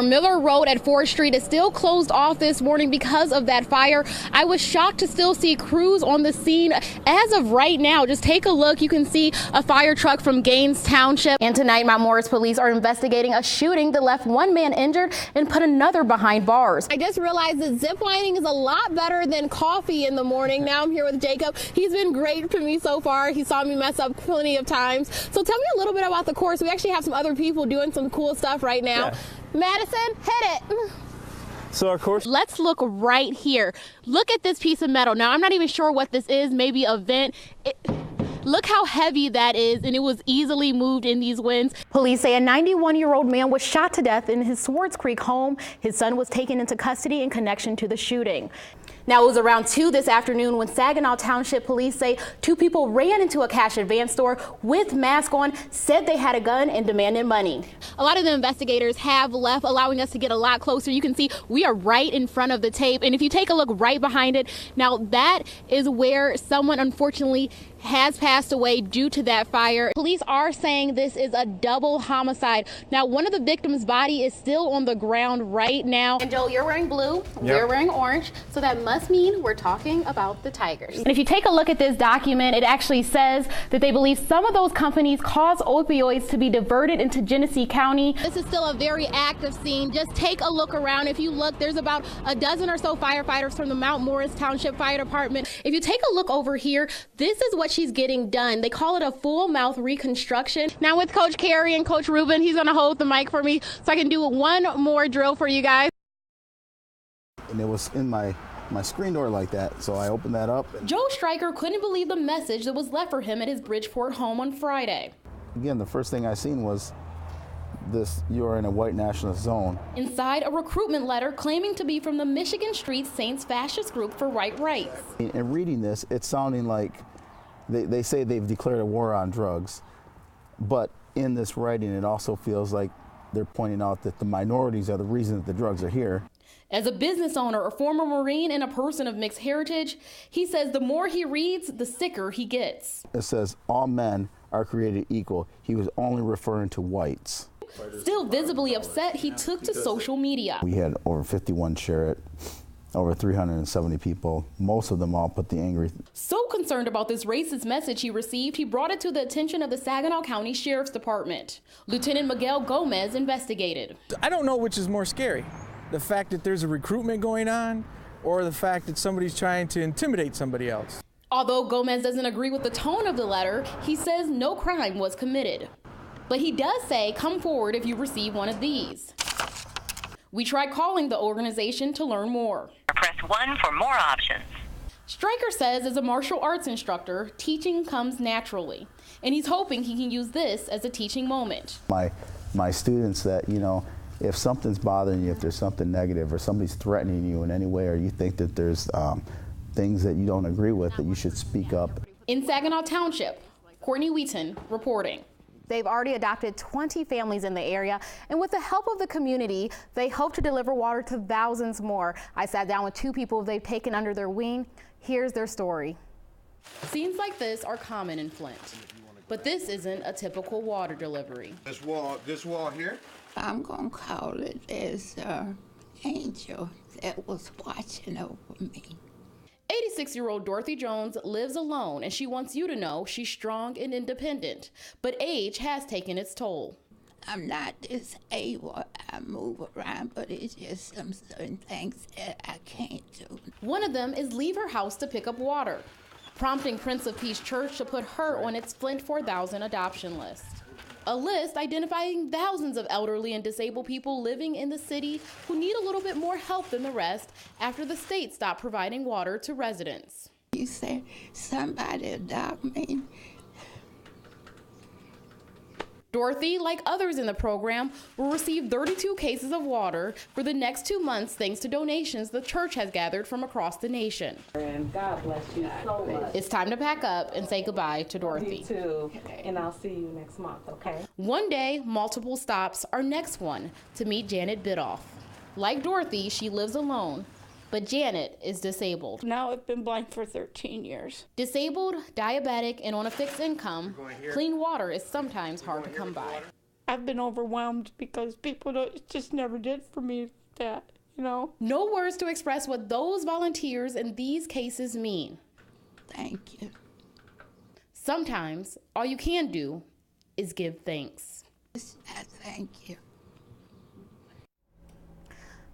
Miller Road at 4th Street is still closed off this morning because of that fire. I was shocked to still see crews on the scene as of right now. Just take a look. You can see a fire truck from Gaines Township. And tonight, Mount Morris police are investigating a shooting that left one man injured and put another behind bars. I just realized that zip lining is a lot better than coffee in the morning. Now I'm here with Jacob. He's been great to me so far. He saw me mess up plenty of times. So tell me a little bit about the course. We actually have some other people doing some cool stuff right now. Yeah. Madison, hit it. So our course. Let's look right here. Look at this piece of metal. Now, I'm not even sure what this is, maybe a vent. Look how heavy that is, and it was easily moved in these winds. Police say a 91-year-old man was shot to death in his Swartz Creek home. His son was taken into custody in connection to the shooting. Now, it was around 2 this afternoon when Saginaw Township police say 2 people ran into a cash advance store with masks on, said they had a gun, and demanded money. A lot of the investigators have left, allowing us to get a lot closer. You can see we are right in front of the tape, and if you take a look right behind it, now that is where someone unfortunately has passed away due to that fire. Police are saying this is a double homicide. Now, one of the victims' body is still on the ground right now. And Joel, you're wearing blue, we're wearing orange, so that must mean we're talking about the Tigers. And if you take a look at this document, it actually says that they believe some of those companies caused opioids to be diverted into Genesee County. This is still a very active scene. Just take a look around. If you look, there's about a dozen or so firefighters from the Mount Morris Township Fire Department. If you take a look over here, this is what she's getting done. They call it a full mouth reconstruction. Now with Coach Carey and Coach Ruben, he's gonna hold the mic for me so I can do one more drill for you guys. And it was in my screen door like that, so I opened that up. Joe Stryker couldn't believe the message that was left for him at his Bridgeport home on Friday. Again, the first thing I seen was this: you are in a white nationalist zone. Inside, a recruitment letter claiming to be from the Michigan Street Saints fascist group for right rights. In reading this, it's sounding like they say they've declared a war on drugs, but in this writing, it also feels like they're pointing out that the minorities are the reason that the drugs are here. As a business owner, a former Marine, and a person of mixed heritage, he says the more he reads, the sicker he gets. It says all men are created equal. He was only referring to whites. Still visibly upset, he took to social media. We had over 51 share it, over 370 people. Most of them all put the angry. So concerned about this racist message he received, he brought it to the attention of the Saginaw County Sheriff's Department. Lieutenant Miguel Gomez investigated. I don't know which is more scary, the fact that there's a recruitment going on or the fact that somebody's trying to intimidate somebody else. Although Gomez doesn't agree with the tone of the letter, he says no crime was committed. But he does say come forward if you receive one of these. We tried calling the organization to learn more. Press 1 for more options. Stryker says as a martial arts instructor, teaching comes naturally, and he's hoping he can use this as a teaching moment. My students that, you know, if something's bothering you, if there's something negative or somebody's threatening you in any way, or you think that there's things that you don't agree with, that you should speak up. In Saginaw Township, Courtney reporting. They've already adopted 20 families in the area, and with the help of the community, they hope to deliver water to thousands more. I sat down with 2 people they've taken under their wing. Here's their story. Scenes like this are common in Flint, but this isn't a typical water delivery. This wall here? I'm gonna call it as an angel that was watching over me. 86-year-old Dorothy Jones lives alone, and she wants you to know she's strong and independent, but age has taken its toll. I'm not disabled, I move around, but it's just some certain things that I can't do. One of them is leave her house to pick up water, prompting Prince of Peace Church to put her on its Flint 4,000 adoption list. A list identifying thousands of elderly and disabled people living in the city who need a little bit more help than the rest after the state stopped providing water to residents. You said somebody adopt me. Dorothy, like others in the program, will receive 32 cases of water for the next 2 months thanks to donations the church has gathered from across the nation. And God bless you so much. It's time to pack up and say goodbye to Dorothy. You too, and I'll see you next month, okay? One day, multiple stops. Our next one to meet Janet Bidoff. Like Dorothy, she lives alone, but Janet is disabled. Now I've been blind for 13 years. Disabled, diabetic, and on a fixed income, clean water is sometimes hard to come by. I've been overwhelmed because people just never did for me that, you know. No words to express what those volunteers in these cases mean. Thank you. Sometimes all you can do is give thanks. Thank you.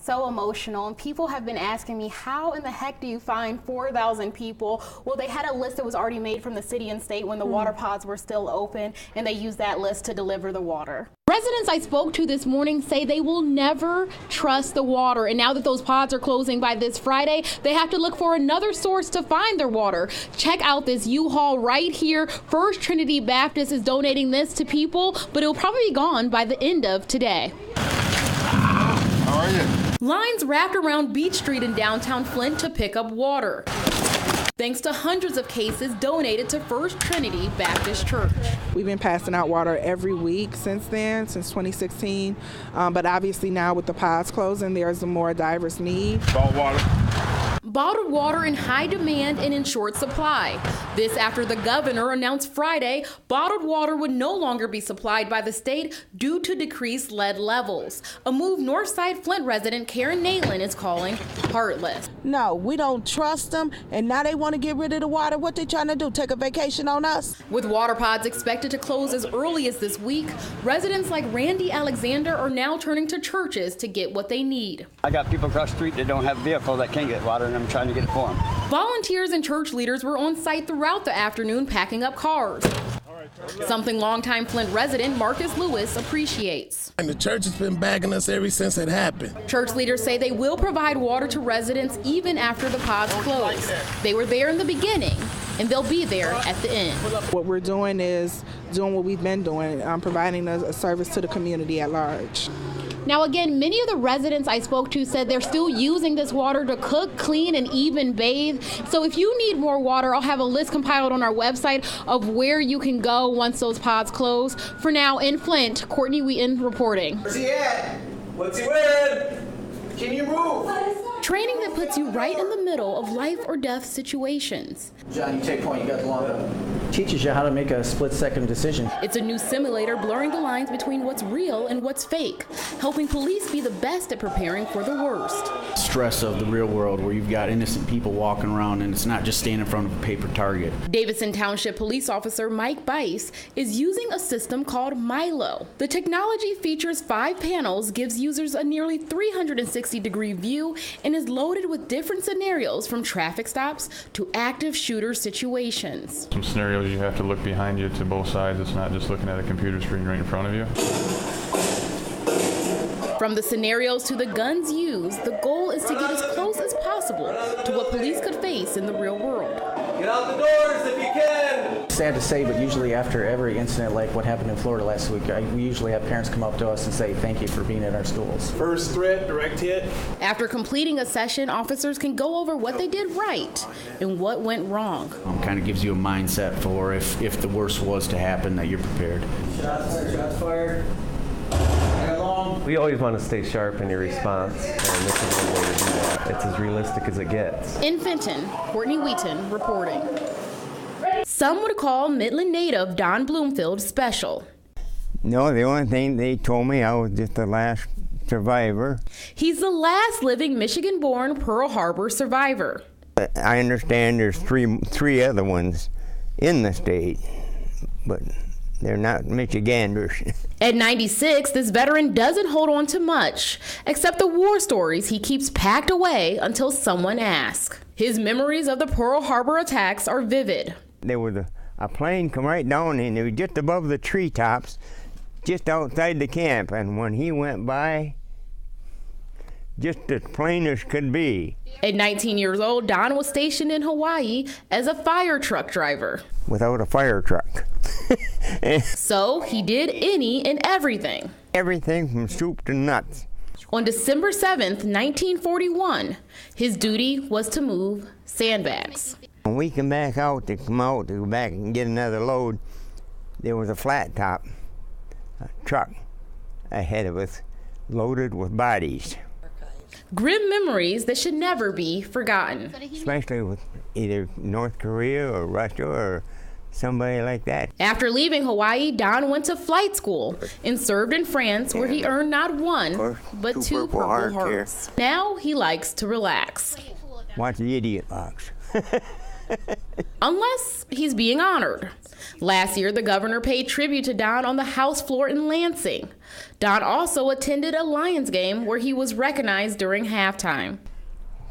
So emotional, and people have been asking me, how in the heck do you find 4,000 people? Well, they had a list that was already made from the city and state when the water pods were still open, and they used that list to deliver the water. Residents I spoke to this morning say they will never trust the water, and now that those pods are closing by this Friday, they have to look for another source to find their water. Check out this U-Haul right here. First Trinity Baptist is donating this to people, but it'll probably be gone by the end of today. How are you? Lines wrapped around Beach Street in downtown Flint to pick up water, thanks to hundreds of cases donated to First Trinity Baptist Church. We've been passing out water every week since then, since 2016. But obviously now with the pods closing, there's a more diverse need. Salt water. Bottled water in high demand and in short supply. This after the governor announced Friday bottled water would no longer be supplied by the state due to decreased lead levels. A move Northside Flint resident Karen Natelin is calling heartless. No, we don't trust them, and now they want to get rid of the water. What they trying to do, take a vacation on us? With water pods expected to close as early as this week, residents like Randy Alexander are now turning to churches to get what they need. I got people across the street that don't have a vehicle that can get water, and I'm trying to get it for them. Volunteers and church leaders were on site throughout the afternoon packing up cars. Something longtime Flint resident Marcus Lewis appreciates. And the church has been bagging us ever since it happened. Church leaders say they will provide water to residents even after the pods close. They were there in the beginning, and they'll be there at the end. What we're doing is doing what we've been doing, providing a service to the community at large. Now again, many of the residents I spoke to said they're still using this water to cook, clean, and even bathe. So if you need more water, I'll have a list compiled on our website of where you can go once those pods close. For now, in Flint, Courtney Wheaton reporting. Where's he at? What's he wearing? Can you move? Training that puts you right in the middle of life or death situations. John, you take point, you got the long one. Teaches you how to make a split-second decision. It's a new simulator blurring the lines between what's real and what's fake, helping police be the best at preparing for the worst. Stress of the real world where you've got innocent people walking around and it's not just standing in front of a paper target. Davidson Township Police Officer Mike Bice is using a system called Milo. The technology features 5 panels, gives users a nearly 360-degree view, and is loaded with different scenarios from traffic stops to active shooter situations. Some scenarios you have to look behind you to both sides. It's not just looking at a computer screen right in front of you. From the scenarios to the guns used, the goal is to get as close as possible to what police could face in the real world. Get out the doors if you can! Sad to say, but usually after every incident like what happened in Florida last week, we usually have parents come up to us and say thank you for being at our schools. First threat, direct hit. After completing a session, officers can go over what they did right and what went wrong. Kind of gives you a mindset for if the worst was to happen, that you're prepared. Shots fired. We always want to stay sharp in your response, and this is one way to do that. It's as realistic as it gets. In Fenton, Courtney Wheaton reporting. Some would call Midland native Don Bloomfield special. No, the only thing they told me, I was just the last survivor. He's the last living Michigan-born Pearl Harbor survivor. I understand there's three other ones in the state, but they're not Michiganders. At 96, this veteran doesn't hold on to much, except the war stories he keeps packed away until someone asks. His memories of the Pearl Harbor attacks are vivid. There was a plane come right down, and it was just above the treetops, just outside the camp, and when he went by, just as plain as could be. At 19 years old, Don was stationed in Hawaii as a fire truck driver. Without a fire truck. So he did any and everything. Everything from soup to nuts. On December 7th, 1941, his duty was to move sandbags. When we come back out to go back and get another load, there was a flat top truck ahead of us loaded with bodies. Grim memories that should never be forgotten. Especially with either North Korea or Russia or somebody like that. After leaving Hawaii, Don went to flight school and served in France, where he earned not one, but two Purple Hearts. Now he likes to relax. Watch the idiot box. Unless he's being honored. Last year, the governor paid tribute to Don on the House floor in Lansing. Don also attended a Lions game where he was recognized during halftime.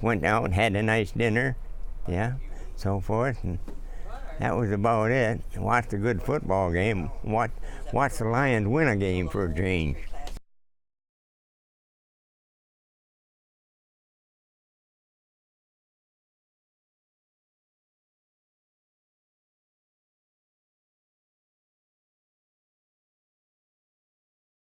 Went out and had a nice dinner, so forth, and that was about it. Watched a good football game. Watched the Lions win a game for a change.